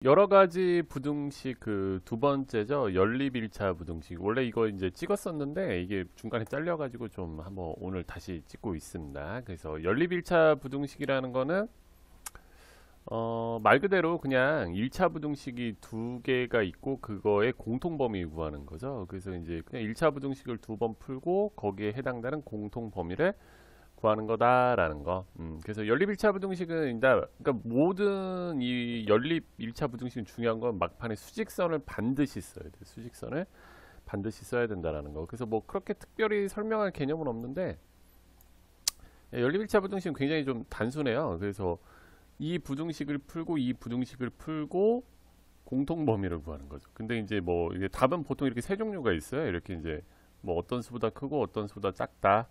여러 가지 부등식 그 두 번째죠. 연립 1차 부등식. 원래 이거 이제 찍었었는데 이게 중간에 잘려가지고 좀 한번 오늘 다시 찍고 있습니다. 그래서 연립 1차 부등식이라는 거는 말 그대로 그냥 1차 부등식이 두 개가 있고 그거의 공통범위 구하는 거죠. 그래서 이제 그냥 1차 부등식을 두 번 풀고 거기에 해당되는 공통범위를 구하는 거다라는 거. 그래서 연립 1차 부등식은 이제 그러니까 모든 이 연립 1차 부등식은 중요한 건 막판에 수직선을 반드시 써야 돼. 수직선을 반드시 써야 된다라는 거. 그래서 뭐 그렇게 특별히 설명할 개념은 없는데 연립 1차 부등식은 굉장히 좀 단순해요. 그래서 이 부등식을 풀고 이 부등식을 풀고 공통 범위를 구하는 거죠. 근데 이제 뭐 이게 답은 보통 이렇게 세 종류가 있어요. 이렇게 이제 뭐 어떤 수보다 크고 어떤 수보다 작다.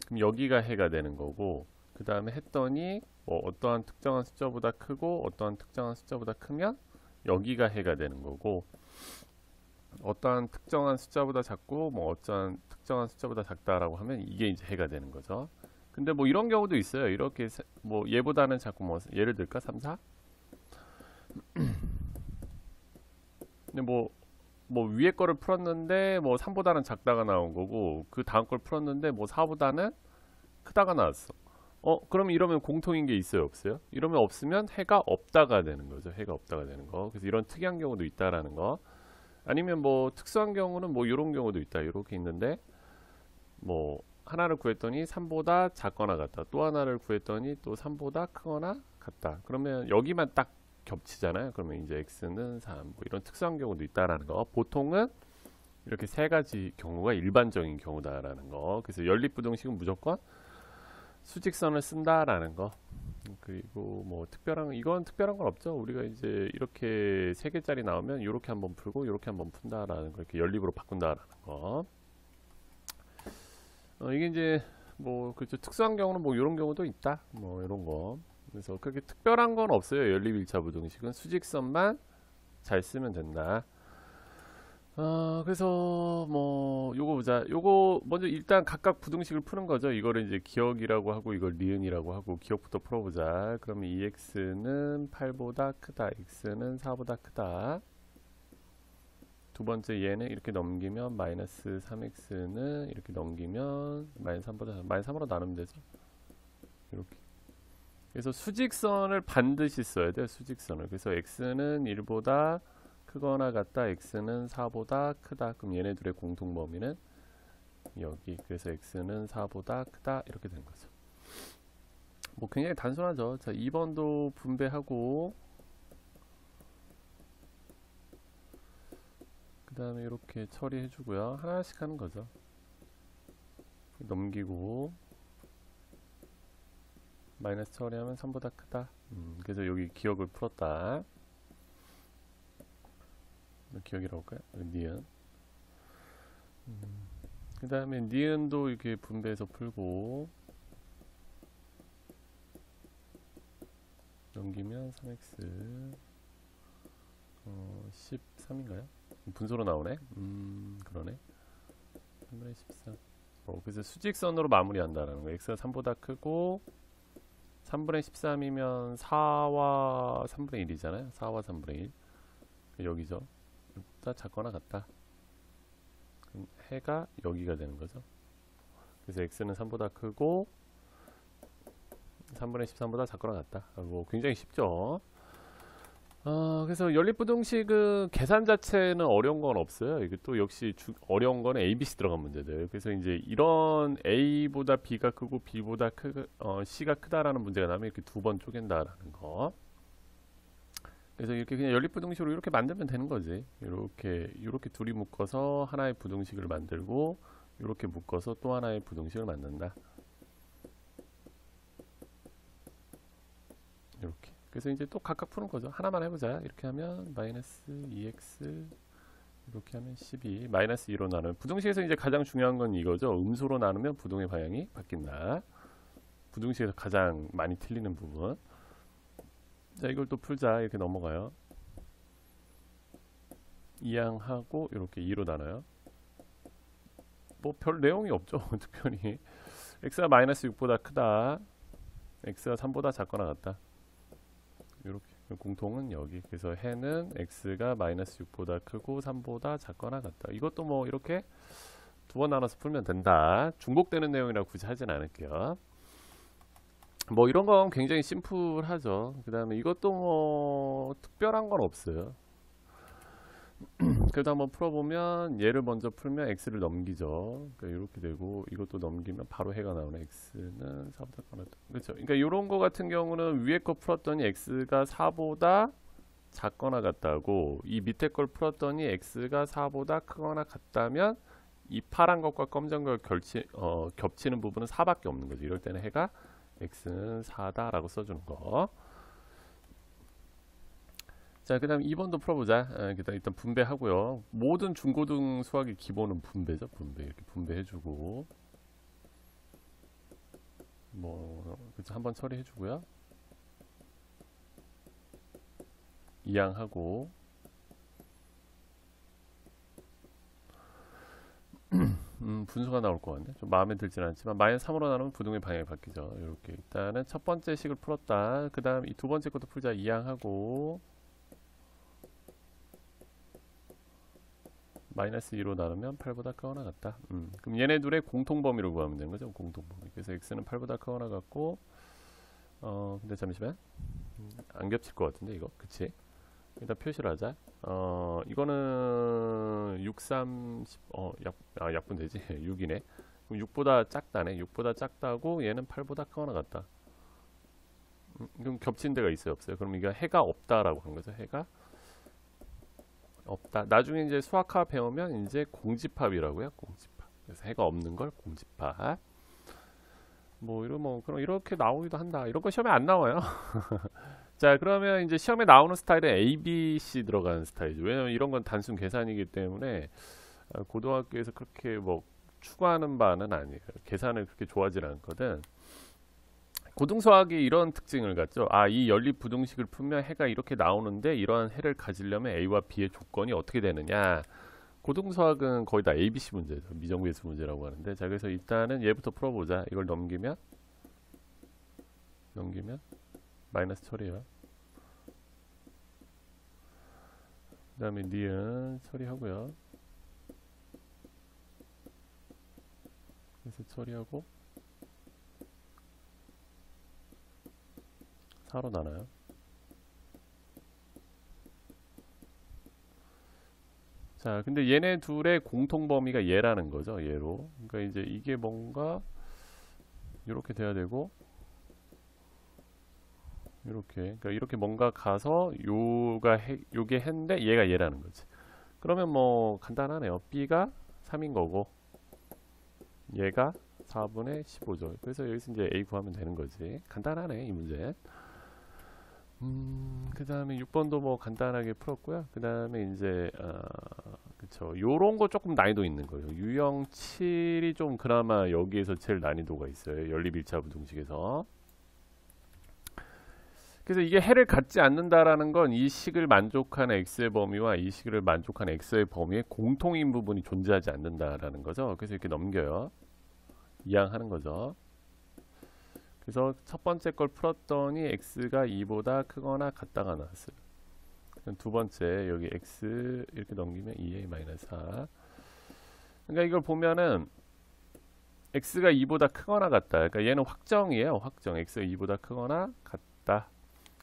그럼 여기가 해가 되는 거고 그 다음에 했더니 뭐 어떠한 특정한 숫자보다 크고 어떠한 특정한 숫자보다 크면 여기가 해가 되는 거고 어떠한 특정한 숫자보다 작고 뭐 어떠한 특정한 숫자보다 작다라고 하면 이게 이제 해가 되는 거죠. 근데 뭐 이런 경우도 있어요. 이렇게 뭐 얘보다는 작고 뭐 예를 들까 3, 4? 근데 뭐 위에 거를 풀었는데 뭐 3보다는 작다가 나온 거고 그 다음 걸 풀었는데 뭐 4보다는 크다가 나왔어. 그러면 이러면 공통인 게 있어요, 없어요? 이러면 없으면 해가 없다가 되는 거죠. 해가 없다가 되는 거. 그래서 이런 특이한 경우도 있다라는 거. 아니면 뭐 특수한 경우는 뭐 이런 경우도 있다. 이렇게 있는데 뭐 하나를 구했더니 3보다 작거나 같다. 또 하나를 구했더니 또 3보다 크거나 같다. 그러면 여기만 딱 겹치잖아요. 그러면 이제 x는 3. 뭐 이런 특수한 경우도 있다라는 거. 보통은 이렇게 세 가지 경우가 일반적인 경우다라는 거. 그래서 연립부등식은 무조건 수직선을 쓴다라는 거. 그리고 뭐 이건 특별한 건 없죠. 우리가 이제 이렇게 세 개짜리 나오면 이렇게 한번 풀고 이렇게 한번 푼다라는 거. 이렇게 연립으로 바꾼다라는 거. 이게 이제 뭐 그렇죠. 특수한 경우는 뭐 이런 경우도 있다. 뭐 이런 거. 그래서 그렇게 특별한 건 없어요. 연립 1차 부등식은 수직선만 잘 쓰면 된다. 그래서 뭐 요거 보자. 요거 먼저 일단 각각 부등식을 푸는 거죠. 이거를 이제 기억이라고 하고 이걸 니은이라고 하고 기억부터 풀어보자. 그러면 2x는 8보다 크다. x는 4보다 크다. 두 번째 얘는 이렇게 넘기면 마이너스 3x는 이렇게 넘기면 마이너스 3보다 마이너스 3으로 나누면 되죠. 이렇게. 그래서 수직선을 반드시 써야 돼요. 수직선을. 그래서 x는 1보다 크거나 같다. x는 4보다 크다. 그럼 얘네들의 공통 범위는 여기. 그래서 x는 4보다 크다. 이렇게 되는 거죠. 뭐 굉장히 단순하죠. 자, 2번도 분배하고 그 다음에 이렇게 처리해 주고요. 하나씩 하는 거죠. 넘기고 마이너스 처리하면 3보다 크다. 그래서 여기 기억을 풀었다. 기억이라고 할까요? 니은. 그 다음에 니은도 이렇게 분배해서 풀고 넘기면 3x 13인가요? 분소로 나오네? 그러네. 3분의 13. 그래서 수직선으로 마무리한다는 거. x가 3보다 크고 3분의 13이면 4와 3분의 1이잖아요. 4와 3분의 1. 여기죠. 보다 작거나 같다. 그럼 해가 여기가 되는 거죠. 그래서 x는 3보다 크고 3분의 13보다 작거나 같다. 뭐 굉장히 쉽죠. 그래서 연립부등식은 계산 자체는 어려운 건 없어요. 이게 또 역시 어려운 거는 A, B, C 들어간 문제들. 그래서 이제 이런 A보다 B가 크고 B보다 C가 크다라는 문제가 나면 이렇게 두 번 쪼갠다라는 거. 그래서 이렇게 그냥 연립부등식으로 이렇게 만들면 되는 거지. 이렇게 둘이 묶어서 하나의 부등식을 만들고 이렇게 묶어서 또 하나의 부등식을 만든다. 이렇게. 그래서 이제 또 각각 푸는 거죠. 하나만 해보자. 이렇게 하면 마이너스 2x 이렇게 하면 12 마이너스 2로 나누면 부등식에서 이제 가장 중요한 건 이거죠. 음수로 나누면 부동의 방향이 바뀐다. 부등식에서 가장 많이 틀리는 부분. 자, 이걸 또 풀자. 이렇게 넘어가요. 이항하고 이렇게 2로 나눠요. 뭐 별 내용이 없죠. 특별히 x가 마이너스 6보다 크다. x가 3보다 작거나 같다. 이렇게. 공통은 여기. 그래서 해는 x가 마이너스 6보다 크고 3보다 작거나 같다. 이것도 뭐 이렇게 두 번 나눠서 풀면 된다. 중복되는 내용이라 굳이 하진 않을게요. 뭐 이런 건 굉장히 심플하죠. 그 다음에 이것도 뭐 특별한 건 없어요. 그래도 한번 풀어보면 얘를 먼저 풀면 x를 넘기죠. 그러니까 이렇게 되고 이것도 넘기면 바로 해가 나오네. x는 4보다 크거나 그렇죠. 그러니까 이런 거 같은 경우는 위에 거 풀었더니 x가 4보다 작거나 같다고, 이 밑에 걸 풀었더니 x가 4보다 크거나 같다면 이 파란 것과 검정 것 겹치는 부분은 4밖에 없는 거죠. 이럴 때는 해가 x는 4다 라고 써주는 거. 자, 그 다음 2번도 풀어보자. 일단 분배하고요. 모든 중고등 수학의 기본은 분배죠. 분배. 이렇게 분배해주고, 그쵸, 한번 처리해주고요. 이항하고, 분수가 나올 것 같네. 좀 마음에 들지는 않지만 마이너스 3으로 나누면 부등의 방향이 바뀌죠. 이렇게 일단은 첫 번째 식을 풀었다. 그 다음 이 두 번째 것도 풀자. 이항하고, 마이너스 2로 나누면 8보다 크거나 같다. 그럼 얘네 둘의 공통범위를 구하면 되는 거죠. 공통범위. 그래서 x는 8보다 크거나 같고, 근데 잠시만, 안 겹칠 것 같은데 이거, 그치? 일단 표시를 하자. 이거는 6, 3, 10, 약분되지. 6이네. 그럼 6보다 작다네. 6보다 작다고 얘는 8보다 크거나 같다. 그럼 겹친 데가 있어요, 없어요? 그럼 이게 해가 없다라고 한 거죠. 해가 없다. 나중에 이제 수학화 배우면 이제 공집합이라고요. 공집합. 그래서 해가 없는 걸 공집합. 그럼 이렇게 나오기도 한다. 이런 거 시험에 안 나와요. 자, 그러면 이제 시험에 나오는 스타일은 A, B, C 들어가는 스타일이죠. 왜냐면 이런 건 단순 계산이기 때문에 고등학교에서 그렇게 뭐 추구하는 바는 아니에요. 계산을 그렇게 좋아하지 않거든. 고등수학이 이런 특징을 갖죠. 이 연립부등식을 풀면 해가 이렇게 나오는데 이러한 해를 가지려면 A와 B의 조건이 어떻게 되느냐. 고등수학은 거의 다 ABC 문제죠. 미정배수 문제라고 하는데, 자, 그래서 일단은 얘부터 풀어보자. 이걸 넘기면 마이너스 처리해요. 그 다음에 니은 처리하고요. 그래서 처리하고 4로 나눠요. 자, 근데 얘네 둘의 공통 범위가 얘라는 거죠. 얘로. 그러니까 이제 이게 뭔가 이렇게 돼야 되고, 그러니까 이렇게 뭔가 가서 요게 해인데 얘가 얘라는 거지. 그러면 뭐 간단하네요. B가 3인 거고 얘가 4분의 15죠. 그래서 여기서 이제 A 구하면 되는 거지. 간단하네, 이 문제. 그 다음에 6번도 뭐 간단하게 풀었고요. 그 다음에 이제 그쵸, 요런 거 조금 난이도 있는 거예요. 유형 7이 좀 그나마 여기에서 제일 난이도가 있어요. 연립 1차 부등식에서. 그래서 이게 해를 갖지 않는다라는 건 이 식을 만족하는 x의 범위와 이 식을 만족하는 x의 범위의 공통인 부분이 존재하지 않는다라는 거죠. 그래서 이렇게 넘겨요. 이항하는 거죠. 그래서 첫 번째 걸 풀었더니 x가 2보다 크거나 같다가 나왔어요. 두 번째 여기 x 이렇게 넘기면 2a-4. 그러니까 이걸 보면은 x가 2보다 크거나 같다. 그러니까 얘는 확정이에요. 확정. x가 2보다 크거나 같다.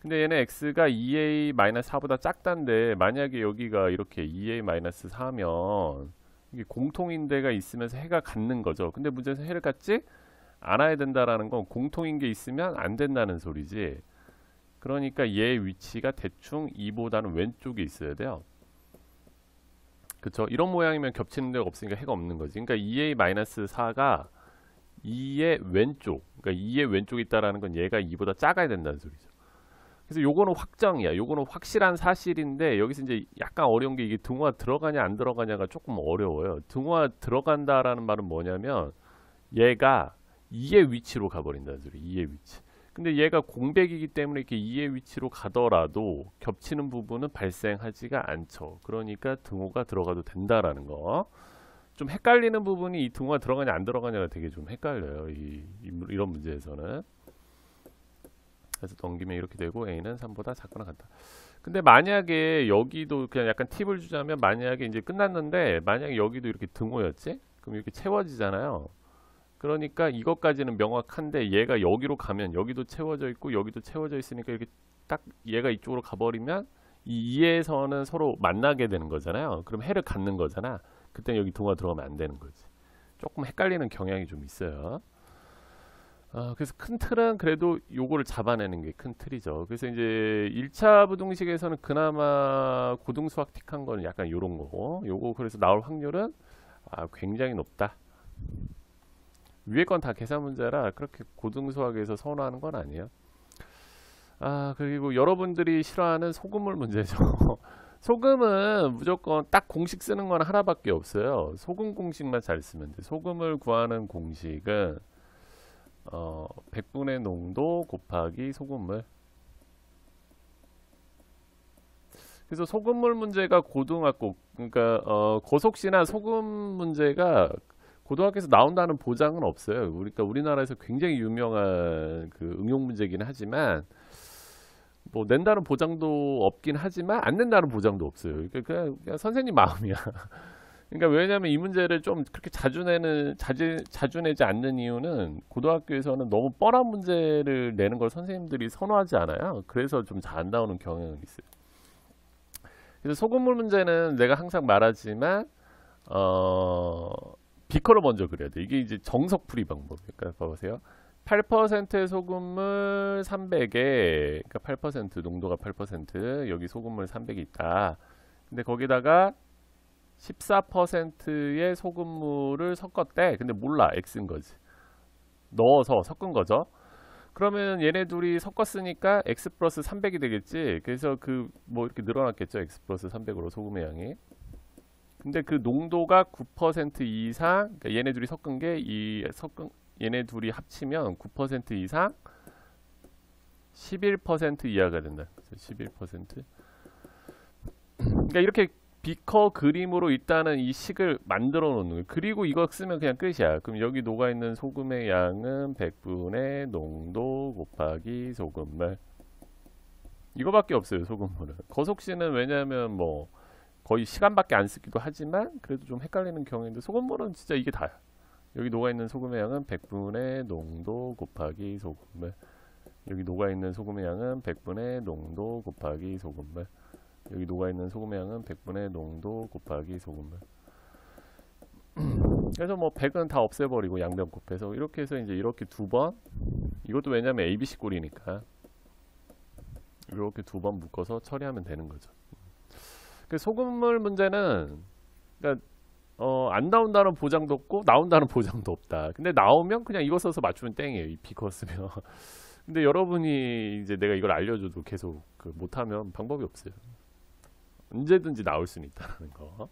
근데 얘는 x가 2a-4보다 작다인데, 만약에 여기가 이렇게 2a-4면 이게 공통인 데가 있으면서 해가 같는 거죠. 근데 문제에서 해를 갖지 않아야 된다라는 건 공통인 게 있으면 안 된다는 소리지. 그러니까 얘의 위치가 대충 2보다는 왼쪽에 있어야 돼요. 그쵸? 이런 모양이면 겹치는 데가 없으니까 해가 없는 거지. 그러니까 2a-4가 2의 왼쪽, 그러니까 2의 왼쪽에 있다라는 건 얘가 2보다 작아야 된다는 소리죠. 그래서 요거는 확정이야. 요거는 확실한 사실인데, 여기서 이제 약간 어려운 게 이게 등호가 들어가냐 안 들어가냐가 조금 어려워요. 등호가 들어간다라는 말은 뭐냐면 얘가 2의 위치로 가버린다는 소리. 2의 위치. 근데 얘가 공백이기 때문에 이렇게 2의 위치로 가더라도 겹치는 부분은 발생하지가 않죠. 그러니까 등호가 들어가도 된다라는 거. 좀 헷갈리는 부분이 이 등호가 들어가냐 안 들어가냐가 되게 좀 헷갈려요. 이런 문제에서는. 그래서 넘기면 이렇게 되고 A는 3보다 작거나 같다. 근데 만약에 여기도 그냥 약간 팁을 주자면, 만약에 이제 끝났는데 만약에 여기도 이렇게 등호였지? 그럼 이렇게 채워지잖아요. 그러니까 이것까지는 명확한데 얘가 여기로 가면 여기도 채워져 있고 여기도 채워져 있으니까 이렇게 딱 얘가 이쪽으로 가버리면 이 2에서는 서로 만나게 되는 거잖아요. 그럼 해를 갖는 거잖아. 그때 여기 등호가 들어가면 안 되는 거지. 조금 헷갈리는 경향이 좀 있어요. 그래서 큰 틀은 그래도 요거를 잡아내는 게 큰 틀이죠. 그래서 이제 1차 부등식에서는 그나마 고등수학 틱한 거는 약간 요런 거고, 요거 그래서 나올 확률은 굉장히 높다. 위에 건 다 계산 문제라 그렇게 고등수학에서 선호하는 건 아니에요. 그리고 여러분들이 싫어하는 소금물 문제죠. 소금은 무조건 딱 공식 쓰는 건 하나밖에 없어요. 소금 공식만 잘 쓰면 돼. 소금을 구하는 공식은 100분의 농도 곱하기 소금물. 그래서 소금물 문제가 고등학교, 그러니까 고속시나 소금 문제가 고등학교에서 나온다는 보장은 없어요. 그러니까 우리나라에서 굉장히 유명한 그 응용 문제긴 하지만, 뭐 낸다는 보장도 없긴 하지만 안 낸다는 보장도 없어요. 그러니까 그냥 선생님 마음이야. 그러니까 왜냐하면 이 문제를 좀 그렇게 자주 내지 않는 이유는, 고등학교에서는 너무 뻔한 문제를 내는 걸 선생님들이 선호하지 않아요. 그래서 좀 잘 안 나오는 경향은 있어요. 그래서 소금물 문제는 내가 항상 말하지만 비커를 먼저 그려야 돼. 이게 이제 정석풀이 방법이니까 봐보세요. 8%의 소금물 300에, 그러니까 8% 농도가 8%, 여기 소금물 300이 있다. 근데 거기다가 14%의 소금물을 섞었대. 근데 몰라, X인 거지. 넣어서 섞은 거죠. 그러면 얘네 둘이 섞었으니까 X 플러스 300이 되겠지. 그래서 그 뭐 이렇게 늘어났겠죠. X 플러스 300으로 소금의 양이. 근데 그 농도가 9% 이상, 그러니까 얘네 둘이 섞은 게 얘네 둘이 합치면 9% 이상 11% 이하가 된다. 11%. 그러니까 이렇게 비커 그림으로 일단은 이 식을 만들어 놓는 거예요. 그리고 이거 쓰면 그냥 끝이야. 그럼 여기 녹아있는 소금의 양은 100분의 농도 곱하기 소금물. 이거밖에 없어요. 소금물은. 거속시는 왜냐하면 뭐 거의 시간밖에 안 쓰기도 하지만 그래도 좀 헷갈리는 경우인데, 소금물은 진짜 이게 다야. 여기 녹아있는 소금의 양은 100분의 농도 곱하기 소금물. 여기 녹아있는 소금의 양은 100분의 농도 곱하기 소금물. 여기 녹아있는 소금의 양은 100분의 농도 곱하기 소금물. 그래서 뭐 100은 다 없애버리고 양변 곱해서 이렇게 해서 이제 이렇게 두 번, 이것도 왜냐면 ABC 꼴이니까 이렇게 두 번 묶어서 처리하면 되는 거죠. 그 소금물 문제는, 그러니까 안 나온다는 보장도 없고 나온다는 보장도 없다. 근데 나오면 그냥 이거 써서 맞추면 땡이에요. 이 비커 쓰면. 근데 여러분이 이제 내가 이걸 알려줘도 계속 못하면 방법이 없어요. 언제든지 나올 수는 있다는 거.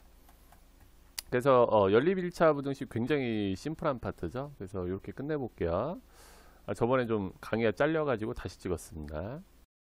그래서 연립 1차 부등식 굉장히 심플한 파트죠. 그래서 이렇게 끝내볼게요. 저번에 좀 강의가 잘려가지고 다시 찍었습니다.